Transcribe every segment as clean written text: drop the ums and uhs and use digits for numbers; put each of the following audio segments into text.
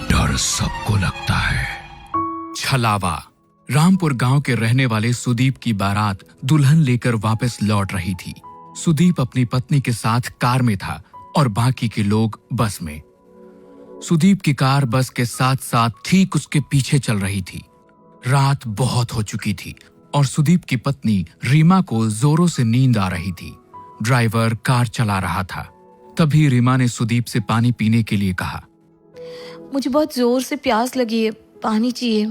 डर सबको लगता है। छलावा। रामपुर गांव के रहने वाले सुदीप की बारात दुल्हन लेकर वापस लौट रही थी। सुदीप अपनी पत्नी के साथ कार में था और बाकी के लोग बस में। सुदीप की कार बस के साथ साथ ठीक उसके पीछे चल रही थी। रात बहुत हो चुकी थी और सुदीप की पत्नी रीमा को जोरों से नींद आ रही थी। ड्राइवर कार चला रहा था। तभी रीमा ने सुदीप से पानी पीने के लिए कहा। मुझे बहुत जोर से प्यास लगी है, पानी चाहिए।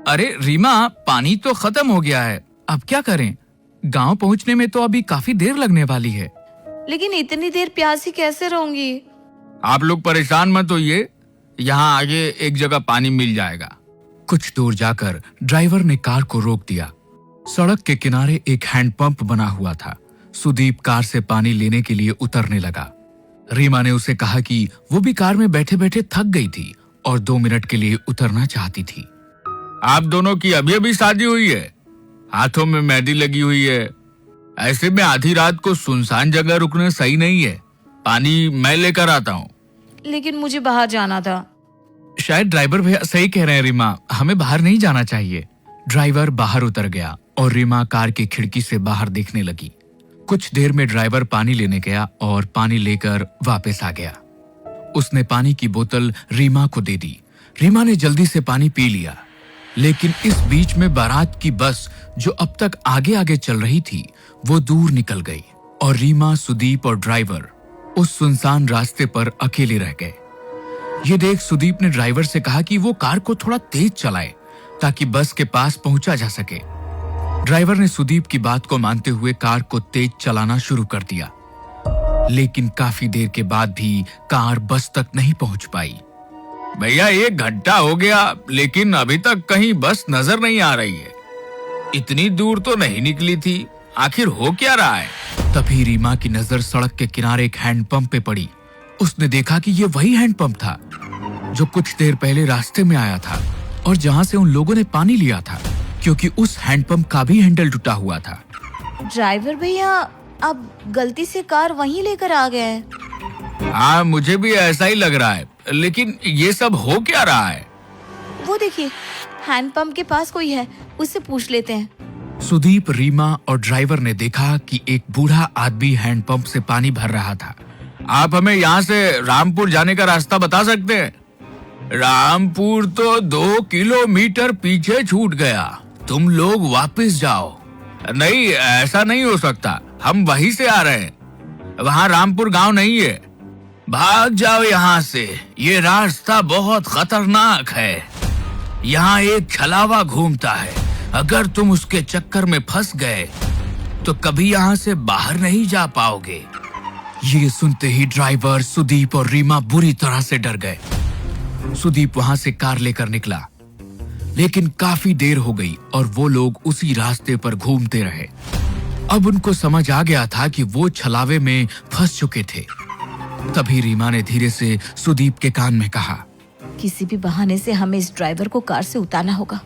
अरे रीमा, पानी तो खत्म हो गया है, अब क्या करें? गांव पहुंचने में तो अभी काफी देर लगने वाली है। लेकिन इतनी देर प्यासी कैसे रहूंगी? आप लोग परेशान मत होइए, यहाँ आगे एक जगह पानी मिल जाएगा। कुछ दूर जाकर ड्राइवर ने कार को रोक दिया। सड़क के किनारे एक हैंडपंप बना हुआ था। सुदीप कार से पानी लेने के लिए उतरने लगा। रीमा ने उसे कहा कि वो भी कार में बैठे बैठे थक गई थी और 2 मिनट के लिए उतरना चाहती थी। आप दोनों की अभी अभी शादी हुई है, हाथों में मेहंदी लगी हुई है, ऐसे में आधी रात को सुनसान जगह रुकना सही नहीं है। पानी मैं लेकर आता हूँ। लेकिन मुझे बाहर जाना था। शायद ड्राइवर भैया सही कह रहे हैं रीमा, हमें बाहर नहीं जाना चाहिए। ड्राइवर बाहर उतर गया और रीमा कार की खिड़की से बाहर देखने लगी। कुछ देर में ड्राइवर पानी लेने गया और पानी लेकर वापस आ गया। उसने पानी की बोतल रीमा को दे दी। रीमा ने जल्दी से पानी पी लिया। लेकिन इस बीच में बारात की बस जो अब तक आगे आगे चल रही थी वो दूर निकल गई और रीमा, सुदीप और ड्राइवर उस सुनसान रास्ते पर अकेले रह गए। ये देख सुदीप ने ड्राइवर से कहा कि वो कार को थोड़ा तेज चलाए ताकि बस के पास पहुंचा जा सके। ड्राइवर ने सुदीप की बात को मानते हुए कार को तेज चलाना शुरू कर दिया। लेकिन काफी देर के बाद भी कार बस तक नहीं पहुंच पाई। भैया 1 घंटा हो गया लेकिन अभी तक कहीं बस नजर नहीं आ रही है। इतनी दूर तो नहीं निकली थी, आखिर हो क्या रहा है? तभी रीमा की नजर सड़क के किनारे एक हैंडपंप पे पड़ी। उसने देखा कि ये वही हैंडपंप था जो कुछ देर पहले रास्ते में आया था और जहां से उन लोगों ने पानी लिया था, क्योंकि उस हैंडपंप का भी हैंडल टूटा हुआ था। ड्राइवर भैया, आप गलती से कार वहीं लेकर आ गए हैं। हाँ, मुझे भी ऐसा ही लग रहा है, लेकिन ये सब हो क्या रहा है? वो देखिए, हैंडपंप के पास कोई है, उससे पूछ लेते हैं। सुदीप, रीमा और ड्राइवर ने देखा कि एक बूढ़ा आदमी हैंडपंप से पानी भर रहा था। आप हमें यहाँ से रामपुर जाने का रास्ता बता सकते हैं? रामपुर तो 2 किलोमीटर पीछे छूट गया, तुम लोग वापस जाओ। नहीं, ऐसा नहीं हो सकता, हम वहीं से आ रहे हैं, वहाँ रामपुर गांव नहीं है। भाग जाओ यहाँ से, ये रास्ता बहुत खतरनाक है। यहाँ एक छलावा घूमता है, अगर तुम उसके चक्कर में फंस गए तो कभी यहाँ से बाहर नहीं जा पाओगे। ये सुनते ही ड्राइवर, सुदीप और रीमा बुरी तरह से डर गए। सुदीप वहां से कार लेकर निकला, लेकिन काफी देर हो गई और वो लोग उसी रास्ते पर घूमते रहे। अब उनको समझ आ गया था कि वो छलावे में फंस चुके थे। तभी रीमा ने धीरे से सुदीप के कान में कहा, किसी भी बहाने से हमें इस ड्राइवर को कार से उतारना होगा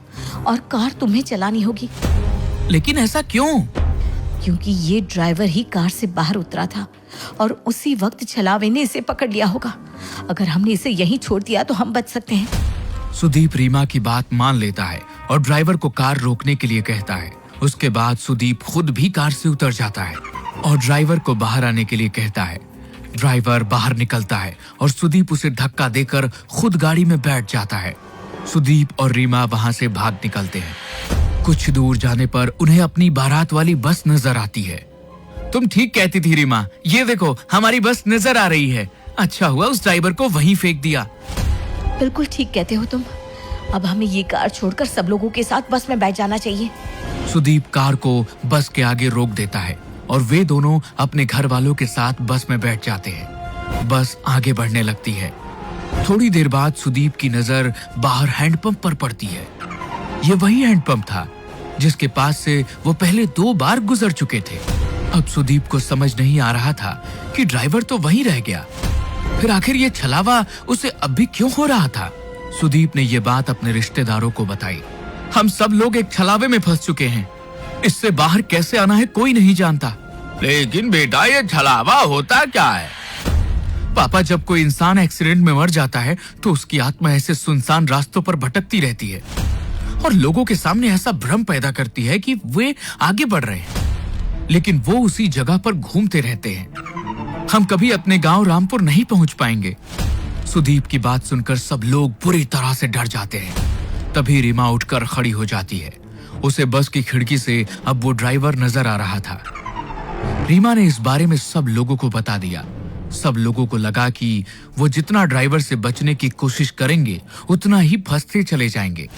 और कार तुम्हें चलानी होगी। लेकिन ऐसा क्यों? क्योंकि ये ड्राइवर ही कार से बाहर उतरा था और उसी वक्त छलावे ने इसे पकड़ लिया होगा। अगर हमने इसे यहीं छोड़ दिया तो हम बच सकते हैं। सुदीप रीमा की बात मान लेता है और ड्राइवर को कार रोकने के लिए कहता है। उसके बाद सुदीप खुद भी कार से उतर जाता है और ड्राइवर को बाहर आने के लिए कहता है। ड्राइवर बाहर निकलता है और सुदीप उसे धक्का देकर खुद गाड़ी में बैठ जाता है। सुदीप और रीमा वहां से भाग निकलते हैं। कुछ दूर जाने पर उन्हें अपनी बारात वाली बस नजर आती है। तुम ठीक कहती थी रीमा, ये देखो हमारी बस नजर आ रही है। अच्छा हुआ उस ड्राइवर को वहीं फेंक दिया। बिल्कुल ठीक कहते हो तुम। अब हमें ये कार छोड़कर सब लोगों के साथ बस में बैठ जाना चाहिए। सुदीप कार को बस के आगे रोक देता है और वे दोनों अपने घर वालों के साथ बस में बैठ जाते हैं। बस आगे बढ़ने लगती है। थोड़ी देर बाद सुदीप की नजर बाहर हैंडपंप पर पड़ती है। ये वही हैंडपंप था जिसके पास से वो पहले 2 बार गुजर चुके थे। अब सुदीप को समझ नहीं आ रहा था कि ड्राइवर तो वहीं रह गया, फिर आखिर ये छलावा उसे अब भी क्यों हो रहा था। सुदीप ने ये बात अपने रिश्तेदारों को बताई। हम सब लोग एक छलावे में फंस चुके हैं, इससे बाहर कैसे आना है कोई नहीं जानता। लेकिन बेटा, ये छलावा होता क्या है? पापा, जब कोई इंसान एक्सीडेंट में मर जाता है तो उसकी आत्मा ऐसे सुनसान रास्तों पर भटकती रहती है और लोगों के सामने ऐसा भ्रम पैदा करती है कि वे आगे बढ़ रहे हैं, लेकिन वो उसी जगह पर घूमते रहते हैं। हम कभी अपने गांव रामपुर नहीं पहुंच पाएंगे। सुदीप की बात सुनकर सब लोग बुरी तरह से डर जाते हैं। तभी रीमा उठकर खड़ी हो जाती है। उसे बस की खिड़की से अब वो ड्राइवर नजर आ रहा था। रीमा ने इस बारे में सब लोगों को बता दिया। सब लोगों को लगा कि वो जितना ड्राइवर से बचने की कोशिश करेंगे उतना ही फंसते चले जाएंगे।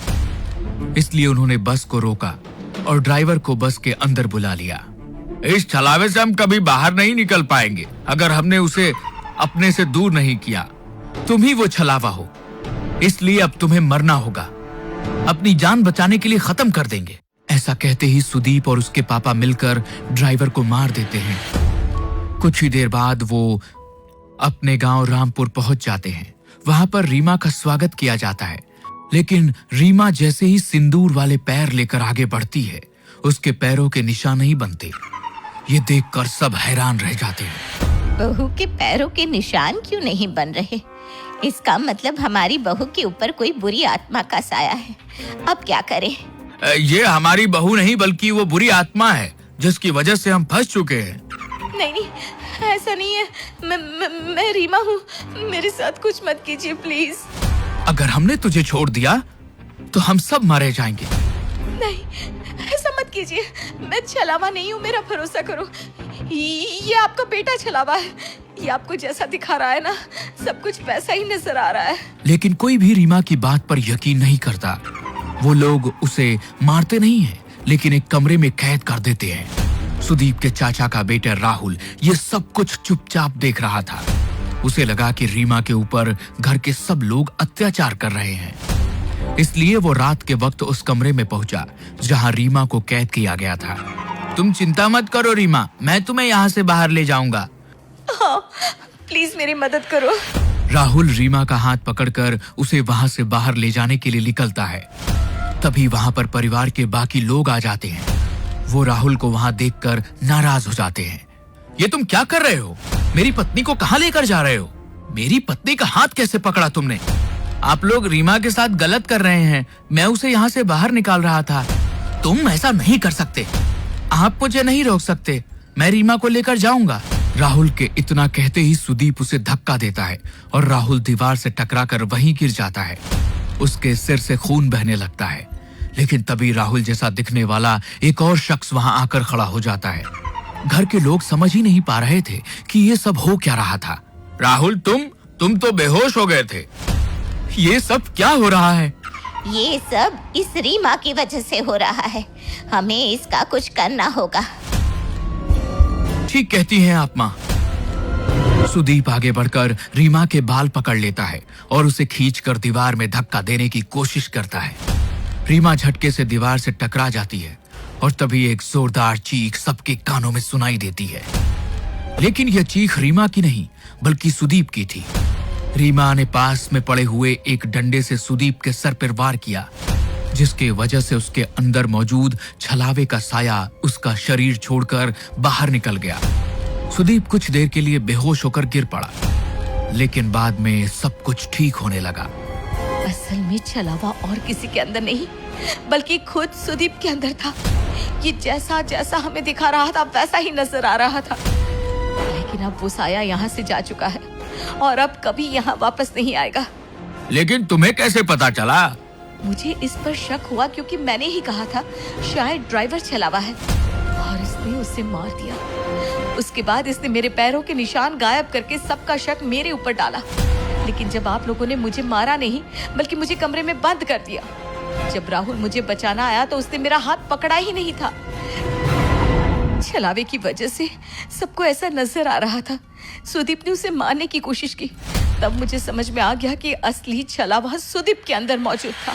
इसलिए उन्होंने बस को रोका और ड्राइवर को बस के अंदर बुला लिया। इस छलावे से हम कभी बाहर नहीं निकल पाएंगे अगर हमने उसे अपने से दूर नहीं किया। तुम ही वो छलावा हो, इसलिए अब तुम्हें मरना होगा। अपनी जान बचाने के लिए खत्म कर देंगे। ऐसा कहते ही सुदीप और उसके पापा मिलकर ड्राइवर को मार देते हैं। कुछ ही देर बाद वो अपने गांव रामपुर पहुंच जाते हैं। वहां पर रीमा का स्वागत किया जाता है, लेकिन रीमा जैसे ही सिंदूर वाले पैर लेकर आगे बढ़ती है, उसके पैरों के निशान नहीं बनते। ये देखकर सब हैरान रह जाते हैं। बहू के पैरों के निशान क्यों नहीं बन रहे? इसका मतलब हमारी बहू के ऊपर कोई बुरी आत्मा का साया है। अब क्या करें? ये हमारी बहू नहीं बल्कि वो बुरी आत्मा है जिसकी वजह से हम फंस चुके हैं। नहीं, ऐसा नहीं है। मैं रीमा हूँ। मेरे साथ कुछ मत कीजिए प्लीज। अगर हमने तुझे छोड़ दिया तो हम सब मारे जाएंगे। नहीं, ऐसा मत कीजिए। मैं छलावा नहीं हूँ, मेरा भरोसा करो। ये आपका बेटा छलावा है। ये आपको जैसा दिखा रहा है ना, सब कुछ वैसा ही नजर आ रहा है। लेकिन कोई भी रीमा की बात पर यकीन नहीं करता। वो लोग उसे मारते नहीं हैं, लेकिन एक कमरे में कैद कर देते हैं। सुदीप के चाचा का बेटा राहुल ये सब कुछ चुपचाप देख रहा था। उसे लगा कि रीमा के ऊपर घर के सब लोग अत्याचार कर रहे हैं, इसलिए वो रात के वक्त उस कमरे में पहुंचा जहां रीमा को कैद किया गया था। तुम चिंता मत करो रीमा, मैं तुम्हें यहाँ से बाहर ले जाऊंगा। हाँ, प्लीज मेरी मदद करो। राहुल रीमा का हाथ पकड़कर उसे वहां से बाहर ले जाने के लिए निकलता है। तभी वहां पर परिवार के बाकी लोग आ जाते हैं। वो राहुल को वहां देखकर नाराज हो जाते हैं। ये तुम क्या कर रहे हो? मेरी पत्नी को कहां लेकर जा रहे हो? मेरी पत्नी का हाथ कैसे पकड़ा तुमने? आप लोग रीमा के साथ गलत कर रहे हैं। मैं उसे यहाँ से बाहर निकाल रहा था। तुम ऐसा नहीं कर सकते। आप मुझे नहीं रोक सकते। मैं रीमा को लेकर जाऊंगा। राहुल के इतना कहते ही सुदीप उसे धक्का देता है और राहुल दीवार से टकराकर वहीं गिर जाता है। उसके सिर से खून बहने लगता है। लेकिन तभी राहुल जैसा दिखने वाला एक और शख्स वहां आकर खड़ा हो जाता है। घर के लोग समझ ही नहीं पा रहे थे कि ये सब हो क्या रहा था। राहुल, तुम तो बेहोश हो गए थे। ये सब क्या हो रहा है? ये सब इस रीमा की वजह से हो रहा है। हमें इसका कुछ करना होगा। ठीक कहती हैं आप माँ। सुदीप आगे बढ़कर रीमा के बाल पकड़ लेता है और उसे खींचकर दीवार में धक्का देने की कोशिश करता है। रीमा झटके से दीवार से टकरा जाती है और तभी एक जोरदार चीख सबके कानों में सुनाई देती है। लेकिन यह चीख रीमा की नहीं बल्कि सुदीप की थी। रीमा ने पास में पड़े हुए एक डंडे से सुदीप के सर पर वार किया, जिसके वजह से उसके अंदर मौजूद छलावे का साया उसका शरीर छोड़कर बाहर निकल गया। सुदीप कुछ देर के लिए बेहोश होकर गिर पड़ा, लेकिन बाद में सब कुछ ठीक होने लगा। असल में छलावा और किसी के अंदर नहीं बल्कि खुद सुदीप के अंदर था। ये जैसा जैसा हमें दिखा रहा था वैसा ही नजर आ रहा था। लेकिन अब वो साया यहाँ से जा चुका है और अब कभी यहाँ वापस नहीं आएगा। लेकिन तुम्हें कैसे पता चला? मुझे इस पर शक हुआ क्योंकि मैंने ही कहा था शायद ड्राइवर छलावा है और इसने उसे मार दिया। उसके बाद इसने मेरे पैरों के निशान गायब करके सबका शक मेरे ऊपर डाला। लेकिन जब आप लोगों ने मुझे मारा नहीं बल्कि मुझे कमरे में बंद कर दिया। जब राहुल मुझे बचाना आया तो उसने मेरा हाथ पकड़ा ही नहीं था। छलावे की वजह से सबको ऐसा नजर आ रहा था। सुदीप ने उसे मारने की कोशिश की। तब मुझे समझ में आ गया कि असली छलावा सुदीप के अंदर मौजूद था।